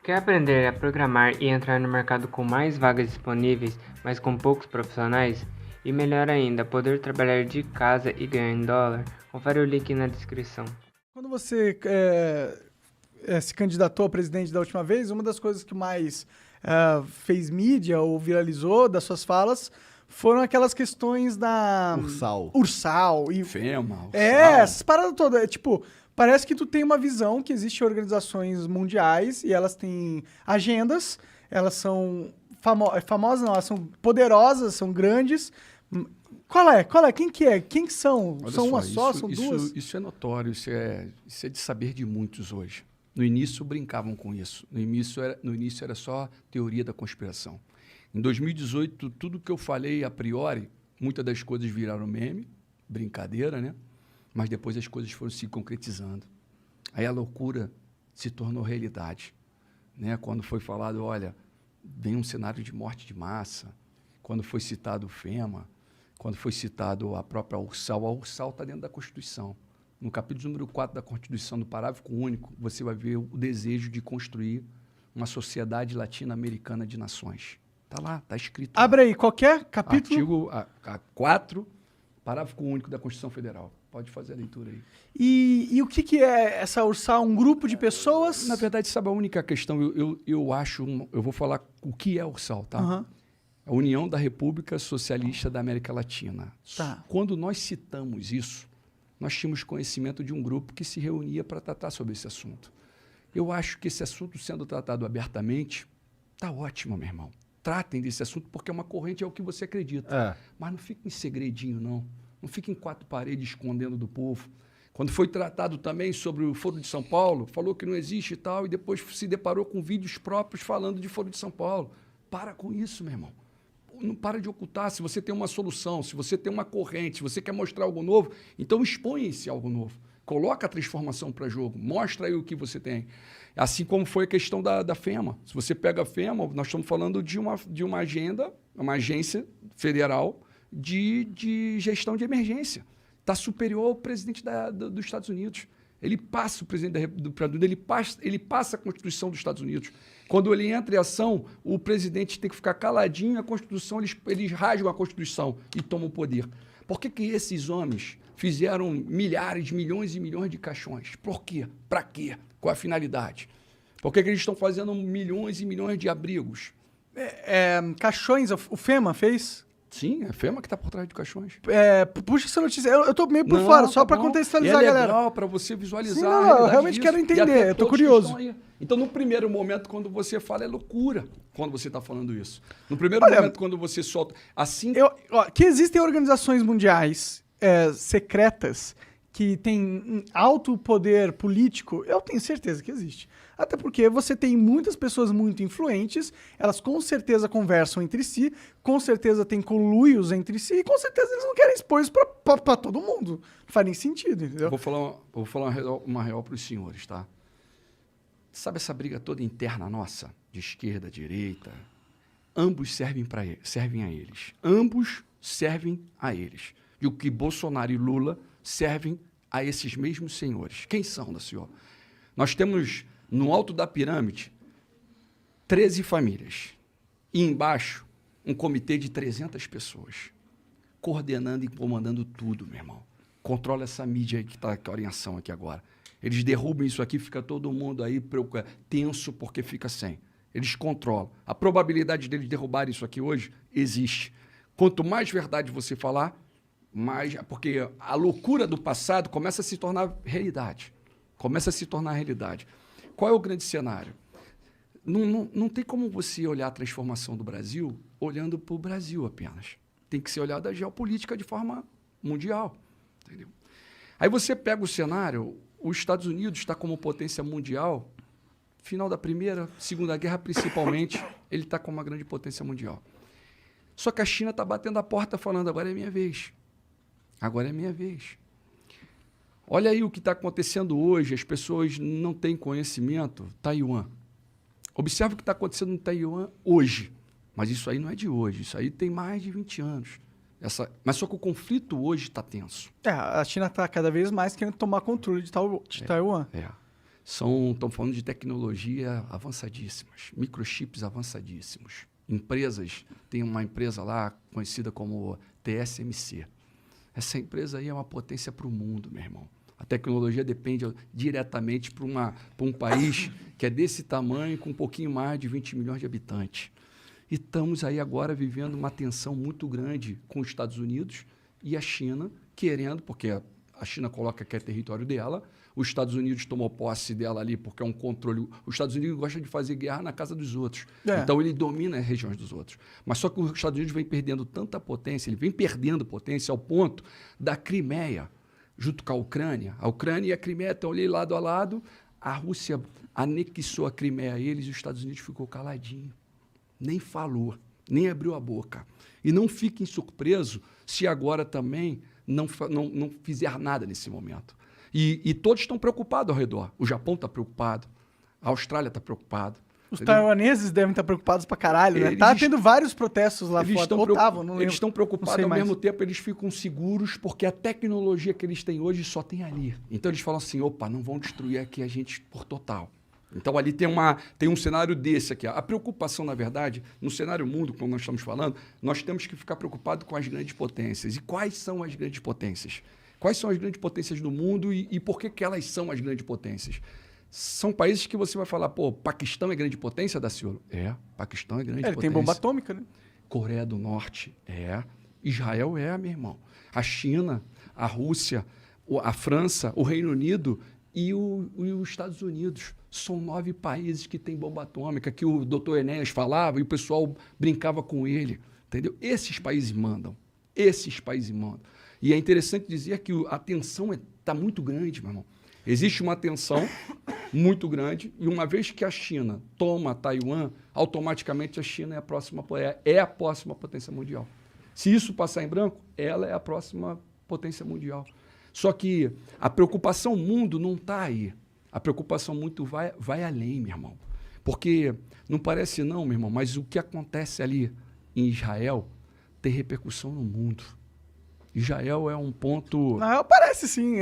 Quer aprender a programar e entrar no mercado com mais vagas disponíveis, mas com poucos profissionais? E melhor ainda, poder trabalhar de casa e ganhar em dólar? Confere o link na descrição. Quando você se candidatou a presidente da última vez, uma das coisas que mais fez mídia ou viralizou das suas falas foram aquelas questões da... Ursal. E FEMA, Ursal. essas paradas todas. Parece que tu tem uma visão que existem organizações mundiais e elas têm agendas, elas são famosas, não, elas são poderosas, são grandes. Qual é? Quem que é? Quem que são? Olha São só, uma só? São duas? Isso é notório, isso é de saber de muitos hoje. No início brincavam com isso. No início era só teoria da conspiração. Em 2018, tudo que eu falei a priori, muitas das coisas viraram meme, brincadeira, né? Mas depois as coisas foram se concretizando. Aí a loucura se tornou realidade, né? Quando foi falado, olha, vem um cenário de morte de massa, quando foi citado o FEMA, quando foi citado a própria Ursal, a Ursal está dentro da Constituição. No capítulo número 4 da Constituição, no parágrafo único, você vai ver o desejo de construir uma sociedade latino-americana de nações. Está lá, está escrito. Abre aí, qualquer capítulo? Artigo 4, parágrafo único da Constituição Federal. Pode fazer a leitura aí. E o que é essa Ursal? Um grupo de pessoas? Na verdade, sabe a única questão? Eu vou falar o que é a Ursal, tá? Uhum. A União da República Socialista da América Latina. Tá. Quando nós citamos isso, nós tínhamos conhecimento de um grupo que se reunia para tratar sobre esse assunto. Eu acho que esse assunto sendo tratado abertamente, tá ótimo, meu irmão. Tratem desse assunto porque é uma corrente, é o que você acredita. Mas não fique em segredinho, não. Não fique em quatro paredes escondendo do povo. Quando foi tratado também sobre o Foro de São Paulo, falou que não existe e tal, e depois se deparou com vídeos próprios falando de Foro de São Paulo. Para com isso, meu irmão. Não para de ocultar. Se você tem uma solução, se você tem uma corrente, se você quer mostrar algo novo, então expõe esse algo novo. Coloca a transformação para jogo. Mostra aí o que você tem. Assim como foi a questão da FEMA. Se você pega a FEMA, nós estamos falando de uma agenda, uma agência federal de gestão de emergência. Está superior ao presidente dos Estados Unidos. Ele passa o presidente ele passa a Constituição dos Estados Unidos. Quando ele entra em ação, o presidente tem que ficar caladinho, a Constituição, eles rasgam a Constituição e tomam o poder. Por que esses homens fizeram milhares, milhões e milhões de caixões? Por quê? Para quê? Qual a finalidade? Por que eles estão fazendo milhões e milhões de abrigos? Caixões, o FEMA fez? Sim, é a FEMA que está por trás de caixões. Puxa essa notícia. Eu tô meio por fora, só para contextualizar a galera. É legal para você visualizar. Sim, não, eu realmente quero entender, eu tô curioso. Então, no primeiro momento, quando você fala, é loucura quando você está falando isso. No primeiro momento, quando você solta... assim que existem organizações mundiais secretas que têm alto poder político, eu tenho certeza que existe. Até porque você tem muitas pessoas muito influentes, elas com certeza conversam entre si, com certeza tem conluios entre si, e com certeza eles não querem expor isso pra todo mundo. Não faz nem sentido, entendeu? Eu vou falar uma real para os senhores, tá? Sabe essa briga toda interna nossa, de esquerda, direita? Ambos servem a eles. Ambos servem a eles. E o que Bolsonaro e Lula servem a esses mesmos senhores. Quem são, da senhora? Nós temos... no alto da pirâmide, 13 famílias. E embaixo, um comitê de 300 pessoas. Coordenando e comandando tudo, meu irmão. Controla essa mídia aí que está em ação aqui agora. Eles derrubam isso aqui, fica todo mundo aí tenso porque fica sem. Eles controlam. A probabilidade deles derrubarem isso aqui hoje existe. Quanto mais verdade você falar, mais... porque a loucura do passado começa a se tornar realidade. Começa a se tornar realidade. Qual é o grande cenário? Não tem como você olhar a transformação do Brasil olhando para o Brasil apenas. Tem que ser olhado a geopolítica de forma mundial. Entendeu? Aí você pega o cenário, os Estados Unidos está como potência mundial, final da Primeira, Segunda Guerra principalmente, ele está como uma grande potência mundial. Só que a China está batendo a porta falando, agora é minha vez. Agora é minha vez. Olha aí o que está acontecendo hoje, as pessoas não têm conhecimento. Taiwan. Observe o que está acontecendo no Taiwan hoje. Mas isso aí não é de hoje, isso aí tem mais de 20 anos. Mas só que o conflito hoje está tenso. A China está cada vez mais querendo tomar controle de Taiwan. Estão falando de tecnologia avançadíssimas, microchips avançadíssimos. Empresas, tem uma empresa lá conhecida como TSMC. Essa empresa aí é uma potência para o mundo, meu irmão. A tecnologia depende diretamente para um país que é desse tamanho, com um pouquinho mais de 20 milhões de habitantes. E estamos aí agora vivendo uma tensão muito grande com os Estados Unidos e a China, querendo, porque a China coloca que é território dela, os Estados Unidos tomou posse dela ali porque é um controle. Os Estados Unidos gostam de fazer guerra na casa dos outros. Então, ele domina as regiões dos outros. Mas só que os Estados Unidos vem perdendo tanta potência, ele vem perdendo potência ao ponto da Crimeia, junto com a Ucrânia. A Ucrânia e a Crimeia estão ali lado a lado. A Rússia anexou a Crimeia a eles e os Estados Unidos ficou caladinho. Nem falou, nem abriu a boca. E não fiquem surpresos se agora também não fizer nada nesse momento. E todos estão preocupados ao redor. O Japão está preocupado, a Austrália está preocupado. Os taiwaneses devem estar preocupados pra caralho, né? Tá tendo vários protestos lá fora. Eles estão preocupados, ao mesmo tempo eles ficam seguros porque a tecnologia que eles têm hoje só tem ali. Então eles falam assim, opa, não vão destruir aqui a gente por total. Então ali tem um cenário desse aqui. A preocupação, na verdade, no cenário mundo, como nós estamos falando, nós temos que ficar preocupados com as grandes potências. E quais são as grandes potências? Quais são as grandes potências do mundo e por que elas são as grandes potências? São países que você vai falar, pô, Paquistão é grande potência, Daciolo? Paquistão é grande potência. Ele tem bomba atômica, né? Coreia do Norte, Israel meu irmão. A China, a Rússia, a França, o Reino Unido e os Estados Unidos. São 9 países que têm bomba atômica, que o Dr. Enéas falava e o pessoal brincava com ele. Entendeu? Esses países mandam. E é interessante dizer que a tensão está muito grande, meu irmão. Existe uma tensão muito grande e uma vez que a China toma Taiwan, automaticamente a China é a próxima potência mundial. Se isso passar em branco, ela é a próxima potência mundial. Só que a preocupação mundo não está aí. A preocupação muito vai além, meu irmão. Porque não parece não, meu irmão, mas o que acontece ali em Israel tem repercussão no mundo. Israel é um ponto... Não, parece sim.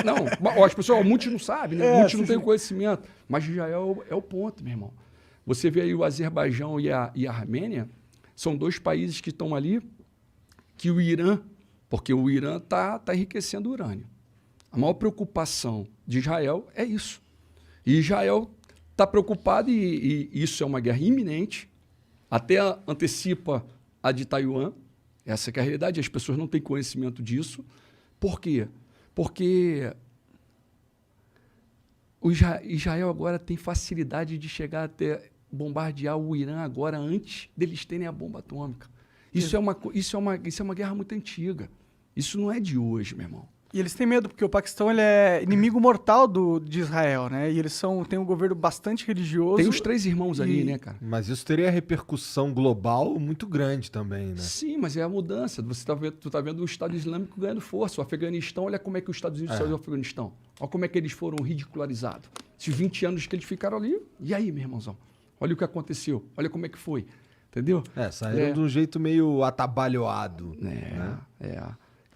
Não, as pessoas, muitos não sabem, né? Muitos não têm conhecimento. Mas Israel é o ponto, meu irmão. Você vê aí o Azerbaijão e a Armênia, são 2 países que estão ali, que o Irã, porque o Irã está enriquecendo urânio. A maior preocupação de Israel é isso. E Israel está preocupado, e isso é uma guerra iminente, até antecipa a de Taiwan. Essa que é a realidade, as pessoas não têm conhecimento disso. Por quê? Porque o Israel agora tem facilidade de chegar até bombardear o Irã agora antes deles terem a bomba atômica. Isso é uma guerra muito antiga. Isso não é de hoje, meu irmão. E eles têm medo, porque o Paquistão ele é inimigo mortal de Israel, né? E eles têm um governo bastante religioso. Tem os 3 irmãos ali, né, cara? Mas isso teria repercussão global muito grande também, né? Sim, mas é a mudança. Tu tá vendo o Estado Islâmico ganhando força. O Afeganistão, olha como é que os Estados Unidos saiu do Afeganistão. Olha como é que eles foram ridicularizados. Esses 20 anos que eles ficaram ali, e aí, meu irmãozão? Olha o que aconteceu. Olha como é que foi. Entendeu? Saíram de um jeito meio atabalhoado.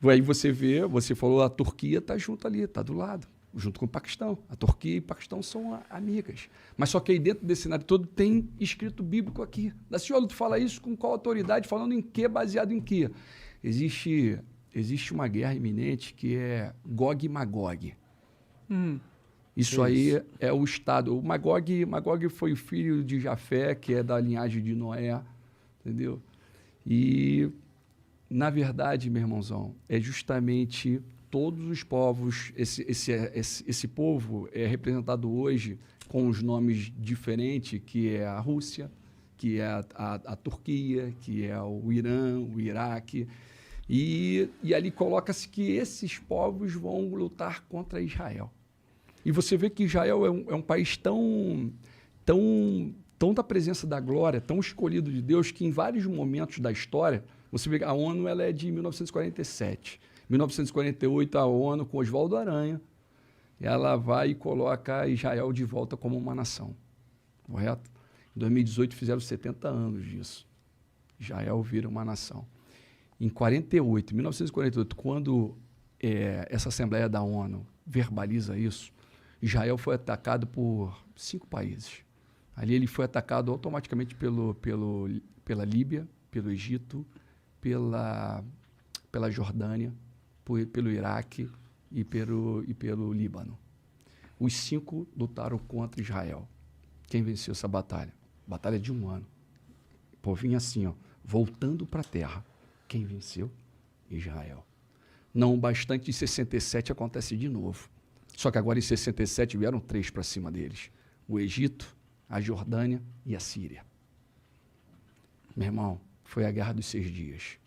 Aí você falou, a Turquia está junto ali, está do lado, junto com o Paquistão. A Turquia e o Paquistão são amigas. Mas só que aí dentro desse cenário todo tem escrito bíblico aqui. Daciolo, tu fala isso com qual autoridade? Falando em quê? Baseado em quê? Existe uma guerra iminente que é Gog e Magog. Isso aí é o Estado. O Magog foi o filho de Jafé, que é da linhagem de Noé. Entendeu? E... na verdade, meu irmãozão, é justamente todos os povos, esse povo é representado hoje com os nomes diferentes, que é a Rússia, que é a Turquia, que é o Irã, o Iraque, e ali coloca-se que esses povos vão lutar contra Israel. E você vê que Israel é um país tão da presença da glória, tão escolhido de Deus, que em vários momentos da história... Você vê que a ONU ela é de 1947. Em 1948, a ONU, com Oswaldo Aranha, ela vai e coloca Israel de volta como uma nação. Correto? Em 2018, fizeram 70 anos disso. Israel vira uma nação. Em 1948, quando essa Assembleia da ONU verbaliza isso, Israel foi atacado por 5 países. Ali ele foi atacado automaticamente pela Líbia, pelo Egito, pela Jordânia, pelo Iraque e pelo Líbano. Os 5 lutaram contra Israel. Quem venceu essa batalha? Batalha de 1 ano. O povinho assim, ó, voltando para a terra. Quem venceu? Israel. Não bastante, em 67 acontece de novo. Só que agora em 67 vieram 3 para cima deles. O Egito, a Jordânia e a Síria. Meu irmão, foi a Guerra dos 6 Dias.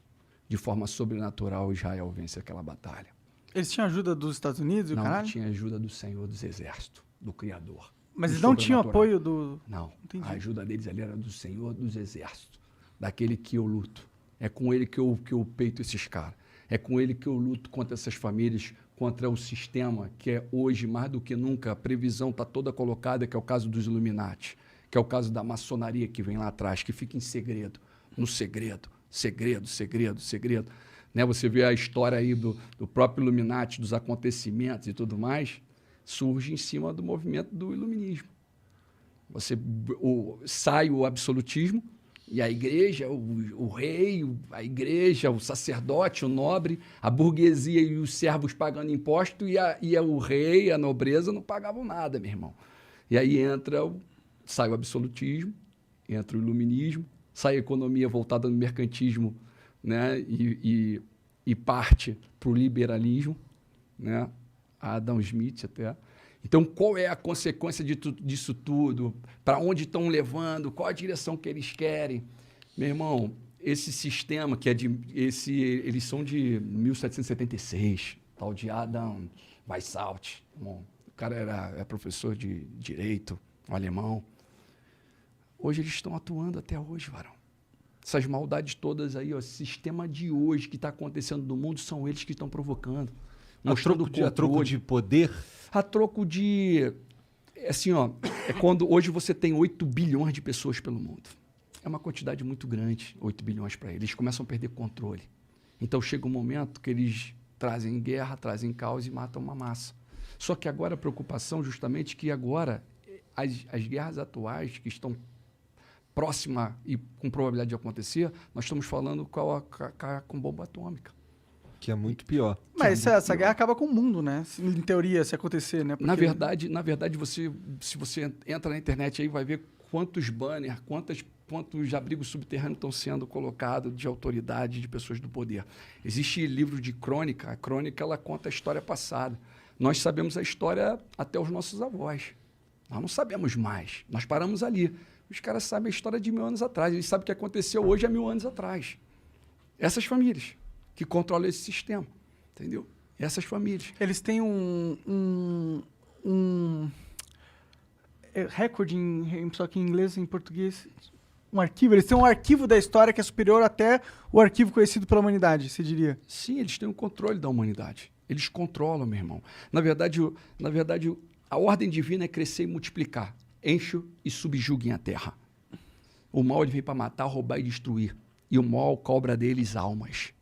De forma sobrenatural, Israel vence aquela batalha. Eles tinham ajuda dos Estados Unidos e o Não caralho? tinha ajuda do Senhor dos Exércitos, do Criador. Mas do eles não tinham sobrenatural. apoio do... Não, Entendi. a ajuda deles ali era do Senhor dos Exércitos, daquele que eu luto. É com ele que eu peito esses caras. É com ele que eu luto contra essas famílias, contra o sistema, que é hoje, mais do que nunca, a previsão está toda colocada, que é o caso dos Illuminati, que é o caso da maçonaria que vem lá atrás, que fica em segredo, no segredo, segredo. Né? Você vê a história aí do próprio Illuminati, dos acontecimentos e tudo mais, surge em cima do movimento do iluminismo. Sai o absolutismo e a igreja, o rei, a igreja, o sacerdote, o nobre, a burguesia e os servos pagando imposto e o rei, a nobreza não pagavam nada, meu irmão. E aí sai o absolutismo, entra o iluminismo, sai a economia voltada no mercantismo, né? e parte para o liberalismo, né? Adam Smith até. Então, qual é a consequência disso tudo? Para onde estão levando? Qual a direção que eles querem? Meu irmão, esse sistema, eles são de 1776, tal de Adam Weishaupt. Bom, o cara é professor de direito, um alemão. Hoje eles estão atuando até hoje, varão. Essas maldades todas aí, ó, esse sistema de hoje que está acontecendo no mundo, são eles que estão provocando. A troco de poder? A troco de... Assim, ó, é quando hoje você tem 8 bilhões de pessoas pelo mundo. É uma quantidade muito grande, 8 bilhões para eles. Eles começam a perder controle. Então chega um momento que eles trazem guerra, trazem caos e matam uma massa. Só que agora a preocupação justamente que agora as guerras atuais que estão próximas e com probabilidade de acontecer, nós estamos falando com bomba atômica. Que é muito pior. Mas essa guerra acaba com o mundo, né? Em teoria, se acontecer, né? Porque... Na verdade, se você entra na internet aí, vai ver quantos banners, quantos abrigos subterrâneos estão sendo colocados de autoridade, de pessoas do poder. Existe livro de crônica. A crônica, ela conta a história passada. Nós sabemos a história até os nossos avós. Nós não sabemos mais. Nós paramos ali. Os caras sabem a história de 1000 anos atrás. Eles sabem o que aconteceu hoje há 1000 anos atrás. Essas famílias que controlam esse sistema, entendeu? Essas famílias. Eles têm um recorde, só que em inglês e em português, um arquivo. Eles têm um arquivo da história que é superior até o arquivo conhecido pela humanidade, você diria? Sim, eles têm o controle da humanidade. Eles controlam, meu irmão. Na verdade, a ordem divina é crescer e multiplicar. Enche e subjuguem a terra. O mal ele vem para matar, roubar e destruir. E o mal cobra deles almas.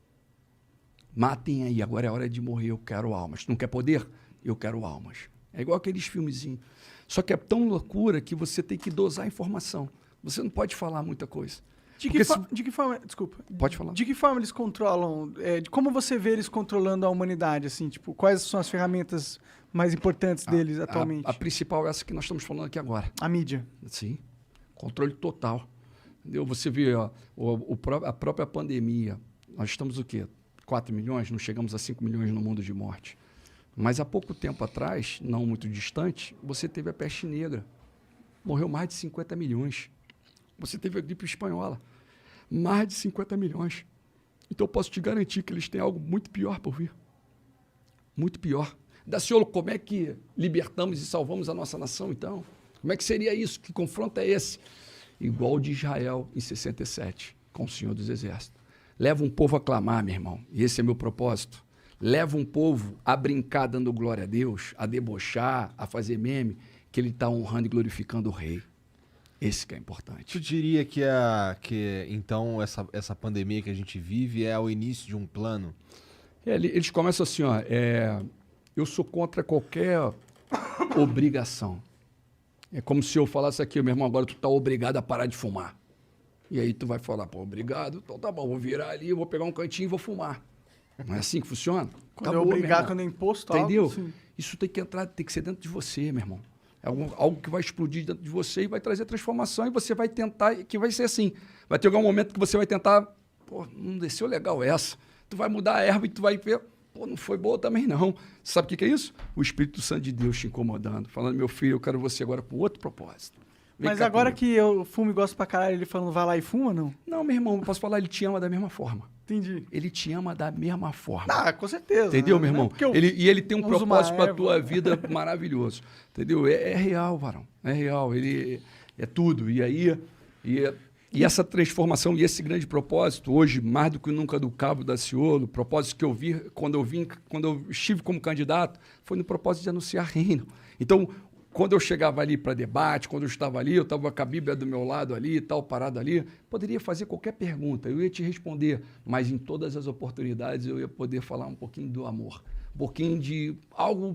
Matem aí, agora é hora de morrer, eu quero almas. Não quer poder? Eu quero almas. É igual aqueles filmezinhos. Só que é tão loucura que você tem que dosar a informação. Você não pode falar muita coisa. De que forma... Desculpa. Pode falar. De que forma eles controlam... como você vê eles controlando a humanidade? Assim, tipo, quais são as ferramentas mais importantes deles atualmente? A principal é essa que nós estamos falando aqui agora. A mídia. Sim. Controle total. Entendeu? Você vê ó, a própria pandemia. Nós estamos o quê? 4 milhões? Não chegamos a 5 milhões no mundo de morte. Mas há pouco tempo atrás, não muito distante, você teve a peste negra. Morreu mais de 50 milhões. Você teve a gripe espanhola. Mais de 50 milhões. Então eu posso te garantir que eles têm algo muito pior por vir. Muito pior. Daciolo, como é que libertamos e salvamos a nossa nação, então? Como é que seria isso? Que confronto é esse? Igual o de Israel em 67, com o Senhor dos Exércitos. Leva um povo a clamar, meu irmão. E esse é meu propósito. Leva um povo a brincar dando glória a Deus, a debochar, a fazer meme, que ele está honrando e glorificando o rei. Esse que é importante. Tu diria que então essa pandemia que a gente vive é o início de um plano? Eles começam assim, ó, eu sou contra qualquer Obrigação. É como se eu falasse aqui, meu irmão, agora tu tá obrigado a parar de fumar. E aí tu vai falar, pô, obrigado, então tá bom, vou virar ali, vou pegar um cantinho e vou fumar. Não é assim que funciona? Quando é obrigar, quando é imposto, entendeu? algo, sim. Isso tem que entrar, tem que ser dentro de você, meu irmão. É algo que vai explodir dentro de você e vai trazer transformação e você vai tentar, que vai ser assim. Vai ter algum momento que você vai tentar, pô, não desceu legal essa. Tu vai mudar a erva e tu vai ver, pô, não foi boa também não. Sabe o que é isso? O Espírito Santo de Deus te incomodando, falando, meu filho, eu quero você agora para outro propósito. Vem Mas cá agora comigo. que eu fumo e gosto pra caralho, ele falando vai lá e fuma, não? Não, meu irmão, eu posso falar, ele te ama da mesma forma. Entendi. Ele te ama da mesma forma. Ah, com certeza. Entendeu, né? meu Não é irmão? porque eu Ele tem um uso uma propósito para a erva. tua vida maravilhoso. Entendeu? É real, varão. É real. Ele é tudo. E aí, e essa transformação e esse grande propósito, hoje, mais do que nunca do Cabo da Ciolo, o propósito que eu vi quando eu estive como candidato, foi no propósito de anunciar reino. Então, quando eu chegava ali para debate, quando eu estava ali, eu estava com a Bíblia do meu lado ali e tal, parado ali, poderia fazer qualquer pergunta, eu ia te responder, mas em todas as oportunidades eu ia poder falar um pouquinho do amor, um pouquinho de algo